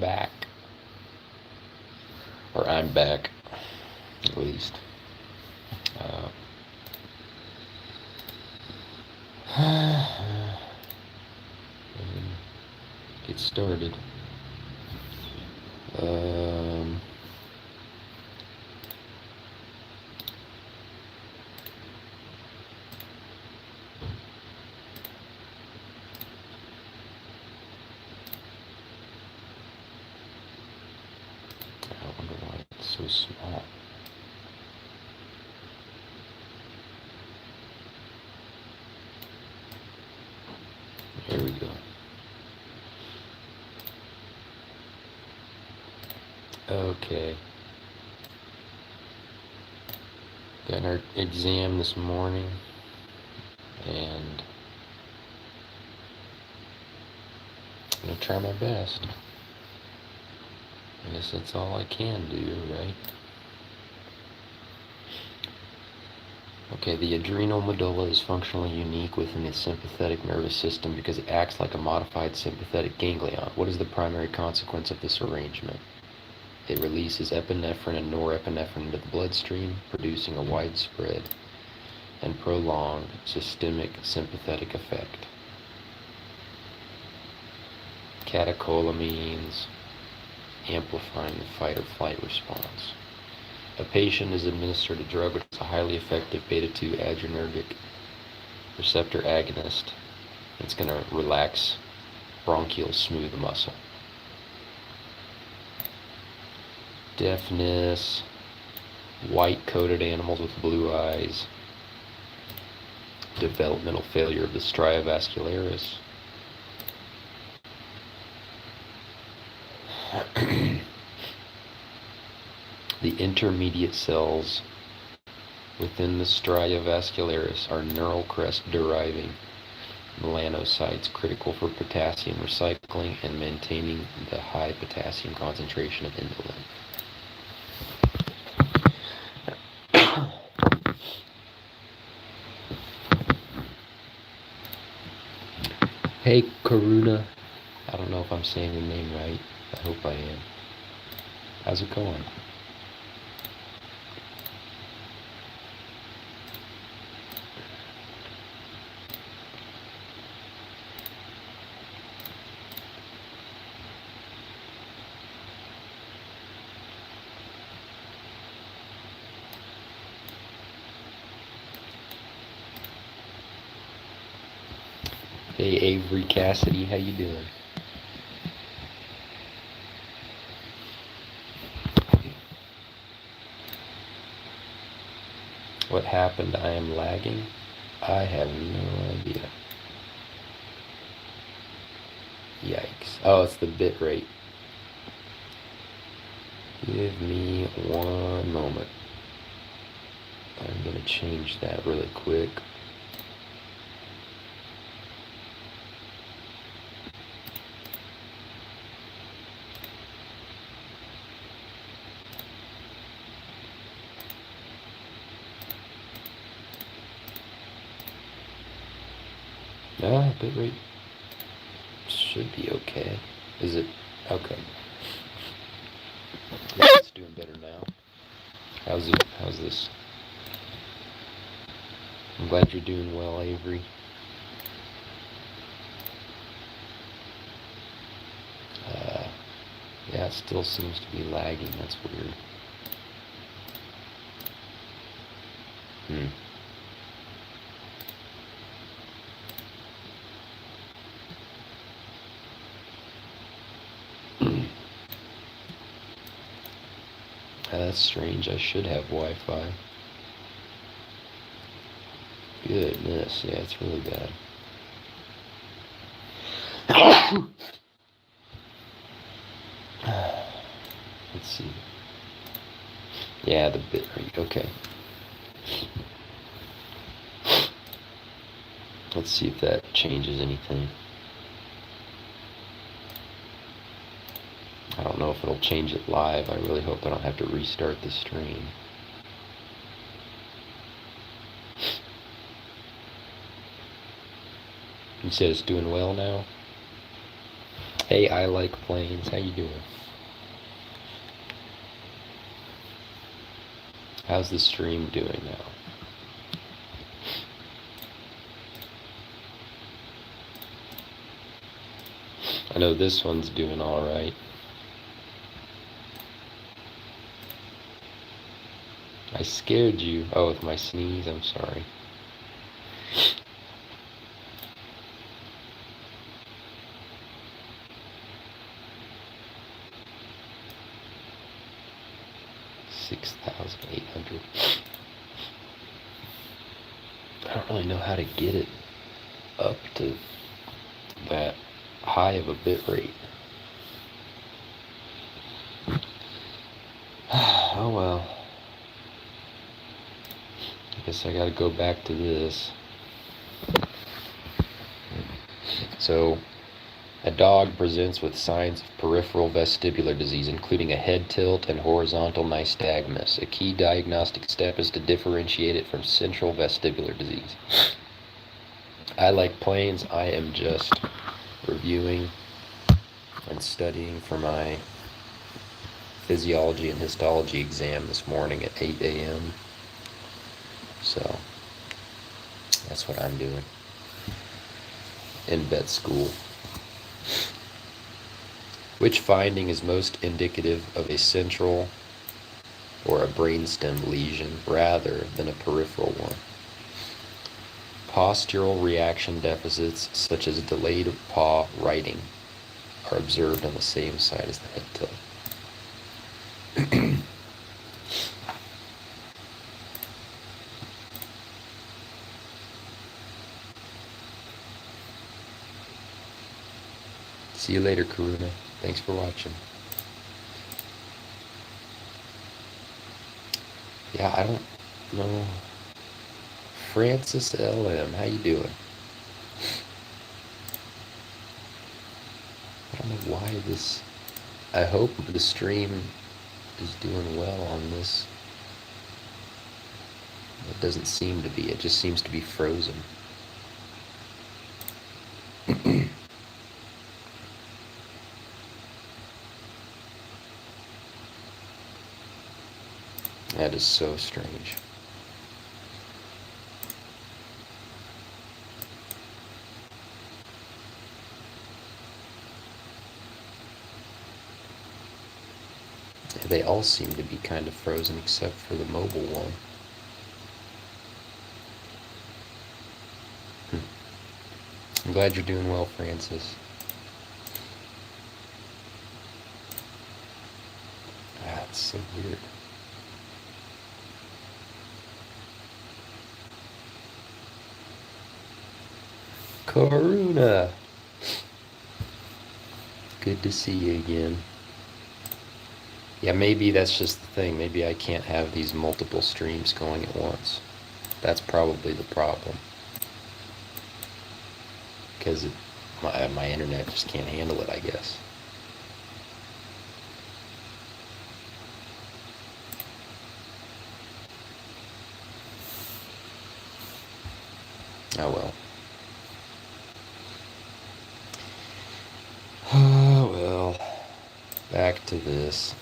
back. Or I'm back, at least. Get started. I wonder why it's so small. There we go. Okay. Got our exam this morning, and I'm gonna try my best. I guess that's all I can do, right? Okay, the adrenal medulla is functionally unique within the sympathetic nervous system because it acts like a modified sympathetic ganglion. What is the primary consequence of this arrangement? It releases epinephrine and norepinephrine into the bloodstream, producing a widespread and prolonged systemic sympathetic effect. Catecholamines, amplifying the fight or flight response. A patient is administered a drug which is a highly effective beta-2 adrenergic receptor agonist. It's going to relax bronchial smooth muscle. Deafness, white-coated animals with blue eyes, developmental failure of the stria vascularis, the intermediate cells within the stria vascularis are neural crest deriving melanocytes critical for potassium recycling and maintaining the high potassium concentration of indolin. Hey Karuna, I don't know if I'm saying your name right. I hope I am. How's it going? Hey Avery Cassidy, how you doing? What happened? I am lagging? I have no idea. Yikes. Oh, it's the bit rate. Give me one moment. I'm going to change that really quick. Bitrate should be okay. Is it? Okay. Yeah, it's doing better now. How's this? I'm glad you're doing well, Avery. Yeah, it still seems to be lagging. That's weird. That's strange. I should have Wi-Fi. Goodness, yeah, it's really bad. Let's see. Yeah, the bitrate. Okay. Let's see if that changes anything. I don't know if it'll change it live. I really hope I don't have to restart the stream. You said it's doing well now? Hey, I like planes. How you doing? How's the stream doing now? I know this one's doing all right. I scared you. Oh, with my sneeze. I'm sorry. $6,800. I don't really know how to get it up to that high of a bit rate. Oh well. I guess I gotta go back to this. So, a dog presents with signs of peripheral vestibular disease, including a head tilt and horizontal nystagmus. A key diagnostic step is to differentiate it from central vestibular disease. I like planes. I am just reviewing and studying for my physiology and histology exam this morning at 8 a.m. So, that's what I'm doing in vet school. Which finding is most indicative of a central or a brainstem lesion rather than a peripheral one? Postural reaction deficits such as delayed paw righting are observed on the same side as the head tilt. See you later, Karuna. Thanks for watching. Yeah, I don't know. Francis LM, how you doing? I don't know why this... I hope the stream is doing well on this. It doesn't seem to be. It just seems to be frozen. That is so strange. They all seem to be kind of frozen except for the mobile one. I'm glad you're doing well, Francis. That's so weird. Karuna! Good to see you again. Yeah, maybe that's just the thing. Maybe I can't have these multiple streams going at once. That's probably the problem. Because my internet just can't handle it, I guess. Oh well. Oh well. Back to this.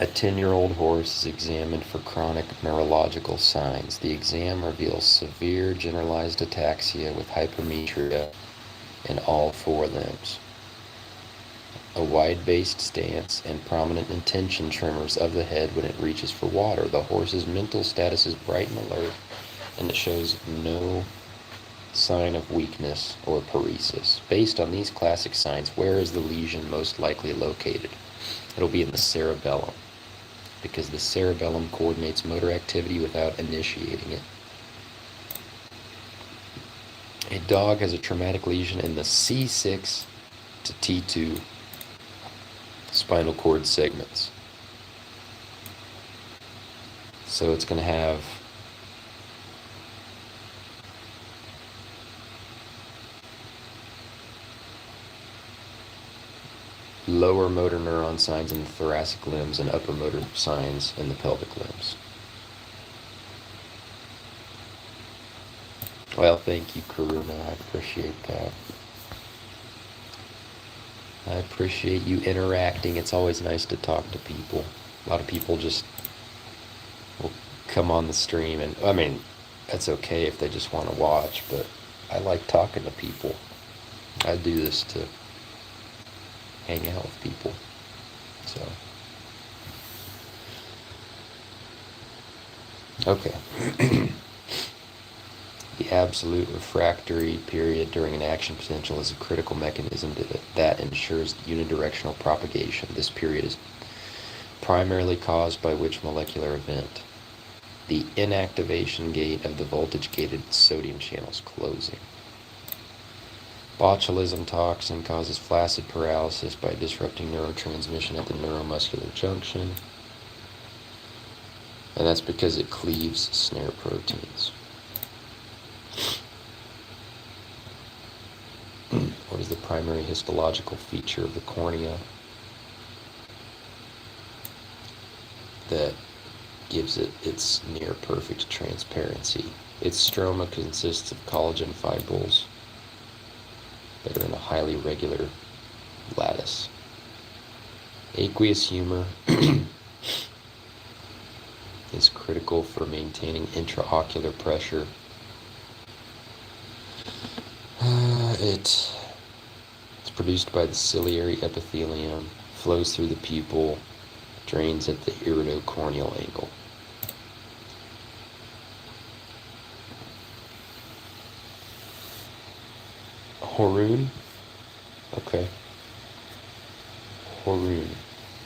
A 10-year-old horse is examined for chronic neurological signs. The exam reveals severe generalized ataxia with hypermetria in all four limbs, a wide-based stance, and prominent intention tremors of the head when it reaches for water. The horse's mental status is bright and alert, and it shows no sign of weakness or paresis. Based on these classic signs, where is the lesion most likely located? It'll be in the cerebellum, because the cerebellum coordinates motor activity without initiating it. A dog has a traumatic lesion in the C6 to T2 spinal cord segments. So it's going to have lower motor neuron signs in the thoracic limbs and upper motor signs in the pelvic limbs. Well, thank you, Karuna. I appreciate that. I appreciate you interacting. It's always nice to talk to people. A lot of people just will come on the stream, and I mean, that's okay if they just want to watch, but I like talking to people. I do this to hang out with people. So, okay. The absolute refractory period during an action potential is a critical mechanism that ensures unidirectional propagation. This period is primarily caused by which molecular event? The inactivation gate of the voltage-gated sodium channels closing. Botulism toxin causes flaccid paralysis by disrupting neurotransmission at the neuromuscular junction. And that's because it cleaves snare proteins. What is the primary histological feature of the cornea that gives it its near perfect transparency? Its stroma consists of collagen fibrils that are in a highly regular lattice. Aqueous humor is critical for maintaining intraocular pressure. It's produced by the ciliary epithelium, flows through the pupil, drains at the iridocorneal angle. Haroon? Okay. Haroon.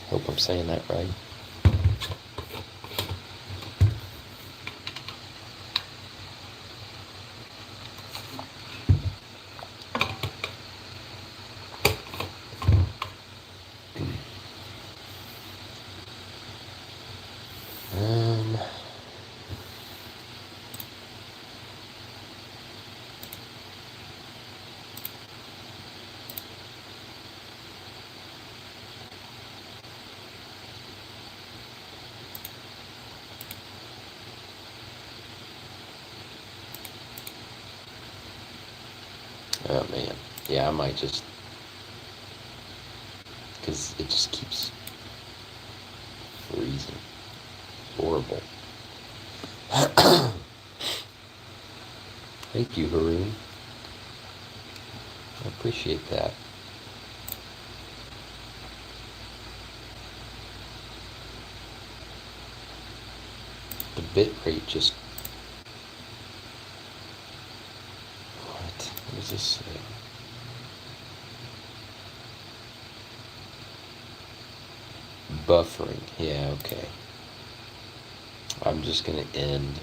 Hope I'm saying that right. Oh man, yeah, I might just, because it just keeps freezing. Horrible. Thank you, Haroon. I appreciate that. The bit rate just... What does this say? Buffering. Yeah, okay. I'm just going to end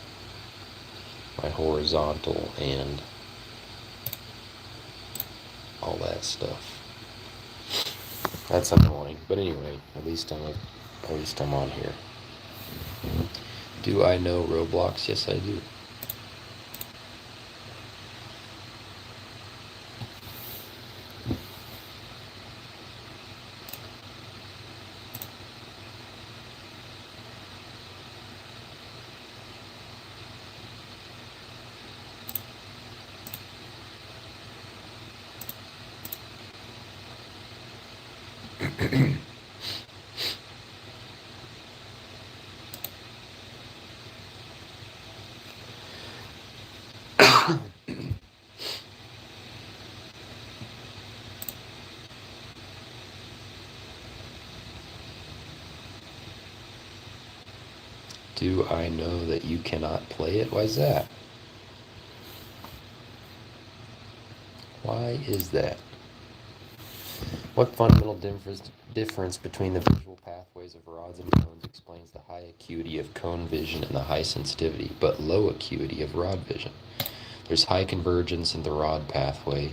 my horizontal and all that stuff. That's annoying, but anyway, at least I'm on here. Do I know Roblox? Yes, I do. Do I know that you cannot play it? Why is that? Why is that? What fundamental difference between the visual pathways of rods and cones explains the high acuity of cone vision and the high sensitivity, but low acuity of rod vision? There's high convergence in the rod pathway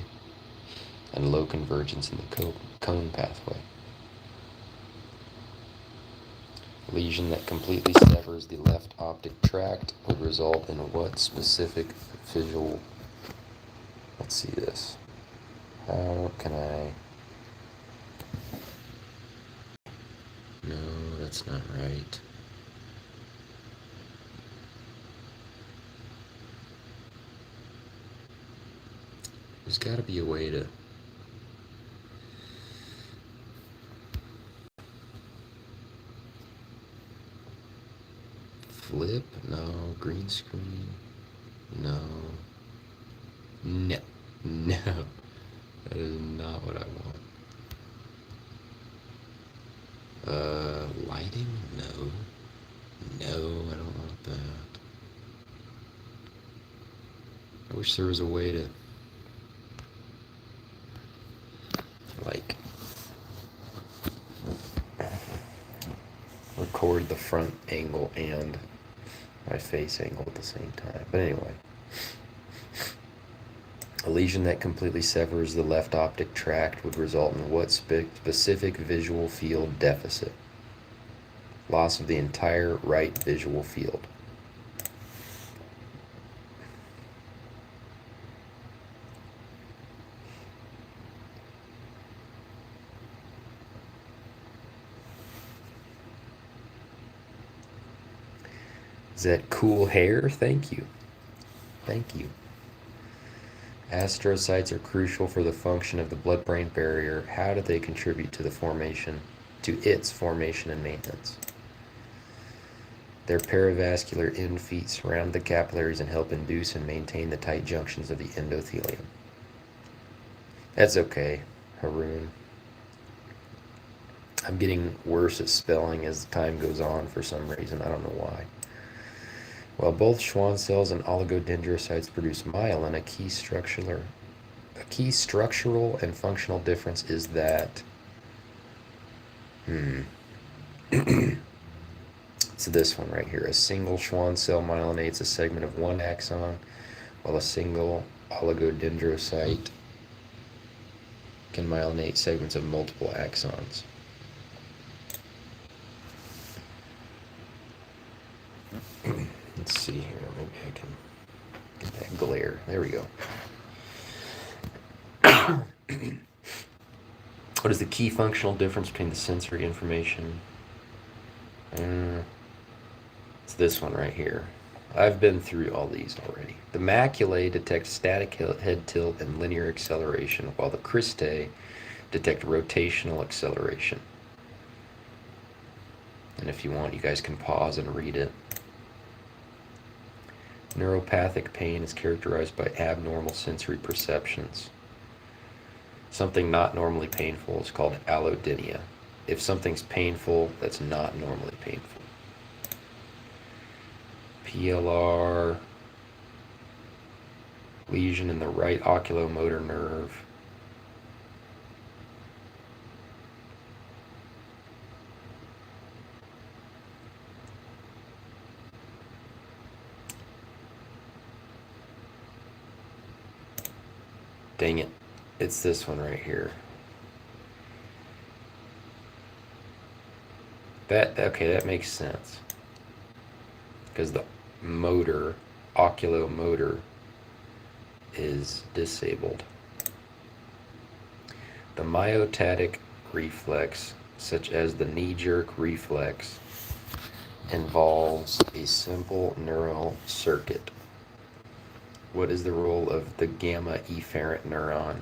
and low convergence in the cone pathway. A lesion that completely severs the left optic tract would result in what specific visual... Let's see this. How can I... No, that's not right. There's got to be a way to... Flip? No. Green screen? No. No. No. That is not what I want. Lighting? No. No, I don't want that. I wish there was a way to, like, record the front angle and my face angle at the same time. But anyway, a lesion that completely severs the left optic tract would result in what specific visual field deficit? Loss of the entire right visual field. Is that cool hair? Thank you. Thank you. Astrocytes are crucial for the function of the blood-brain barrier. How do they contribute to its formation and maintenance? Their perivascular end feet surround the capillaries and help induce and maintain the tight junctions of the endothelium. That's okay, Haroon. I'm getting worse at spelling as time goes on for some reason. I don't know why. While both Schwann cells and oligodendrocytes produce myelin, a key structural and functional difference is that it's this one right here. A single Schwann cell myelinates a segment of one axon, while a single oligodendrocyte can myelinate segments of multiple axons. Let's see here. Maybe I can get that glare. There we go. What is the key functional difference between the sensory information? It's this one right here. I've been through all these already. The maculae detect static head tilt and linear acceleration, while the cristae detect rotational acceleration. And if you want, you guys can pause and read it. Neuropathic pain is characterized by abnormal sensory perceptions. Something not normally painful is called allodynia. If something's painful, that's not normally painful. PLR, lesion in the right oculomotor nerve. Dang it. It's this one right here. Okay, that makes sense. Because the motor, oculomotor, is disabled. The myotatic reflex, such as the knee-jerk reflex, involves a simple neural circuit. What is the role of the gamma efferent neuron?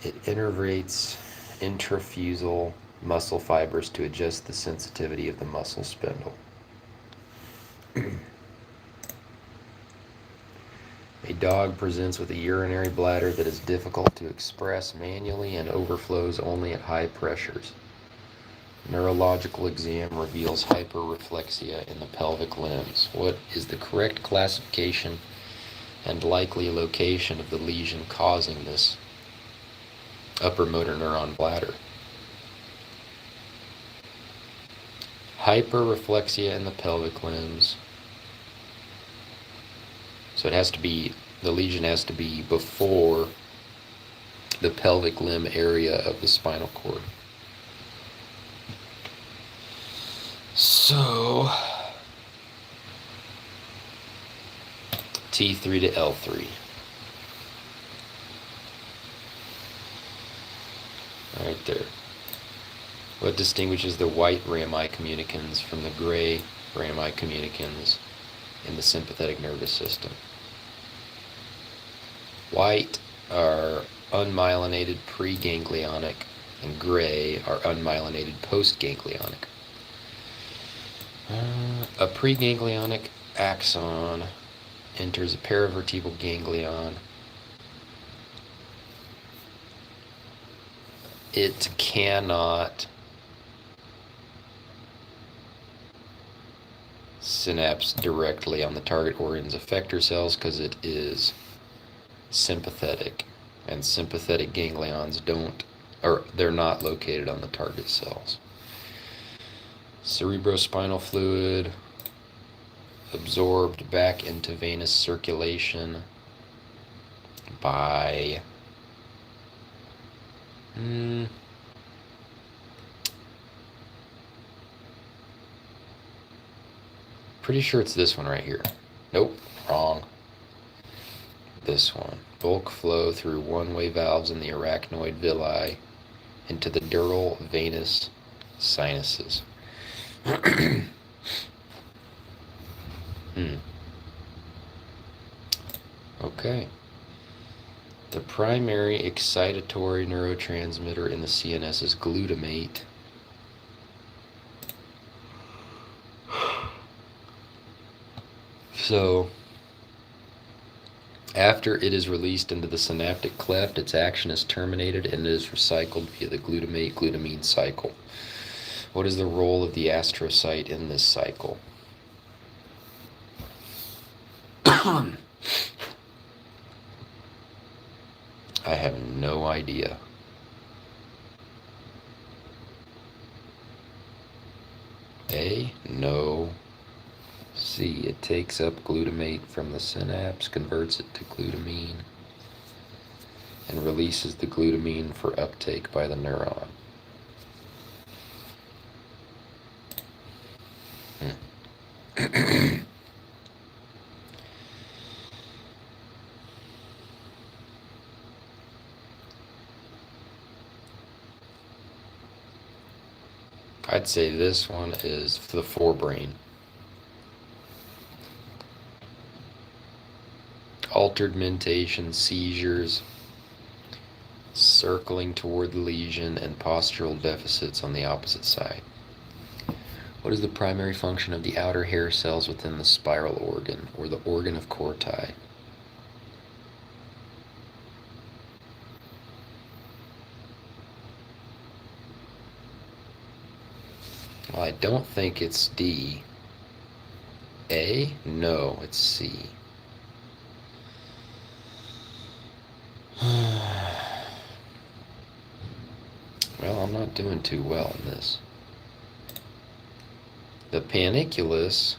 It innervates intrafusal muscle fibers to adjust the sensitivity of the muscle spindle. A dog presents with a urinary bladder that is difficult to express manually and overflows only at high pressures. Neurological exam reveals hyperreflexia in the pelvic limbs. What is the correct classification and likely location of the lesion causing this upper motor neuron bladder? Hyperreflexia in the pelvic limbs. So it has to be, the lesion has to be before the pelvic limb area of the spinal cord. So, T3 to L3. Right there. What distinguishes the white rami communicans from the gray rami communicans in the sympathetic nervous system? White are unmyelinated preganglionic, and gray are unmyelinated postganglionic. A preganglionic axon enters a paravertebral ganglion. It cannot synapse directly on the target organ's effector cells because it is sympathetic, and sympathetic ganglions they're not located on the target cells. Cerebrospinal fluid absorbed back into venous circulation by pretty sure it's this one right here. Nope, wrong. This one. Bulk flow through one-way valves in the arachnoid villi into the dural venous sinuses. Okay. The primary excitatory neurotransmitter in the CNS is glutamate. So, after it is released into the synaptic cleft, its action is terminated and it is recycled via the glutamate-glutamine cycle. What is the role of the astrocyte in this cycle? I have no idea. A, no. C, it takes up glutamate from the synapse, converts it to glutamine, and releases the glutamine for uptake by the neuron. I'd say this one is the forebrain. Altered mentation, seizures, circling toward the lesion, and postural deficits on the opposite side. What is the primary function of the outer hair cells within the spiral organ, or the organ of Corti? Well, I don't think it's D. A? No, it's C. Well, I'm not doing too well in this. The panniculus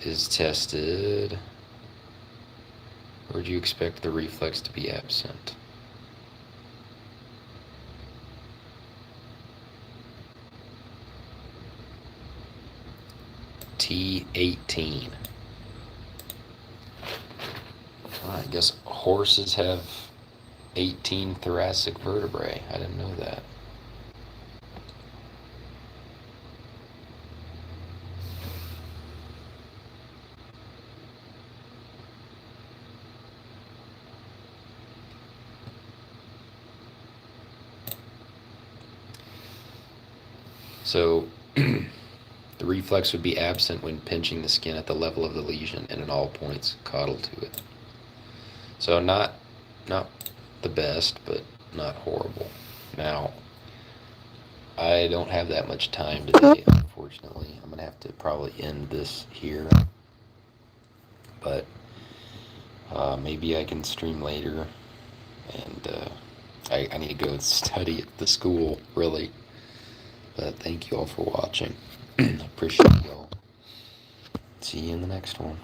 is tested. Or would you expect the reflex to be absent? T18. I guess horses have 18 thoracic vertebrae. I didn't know that. So the reflex would be absent when pinching the skin at the level of the lesion and at all points caudal to it. So not the best, but not horrible. Now, I don't have that much time today, unfortunately. I'm going to have to probably end this here. But maybe I can stream later. And I need to go and study at the school, really. But thank you all for watching. Appreciate you all. See you in the next one.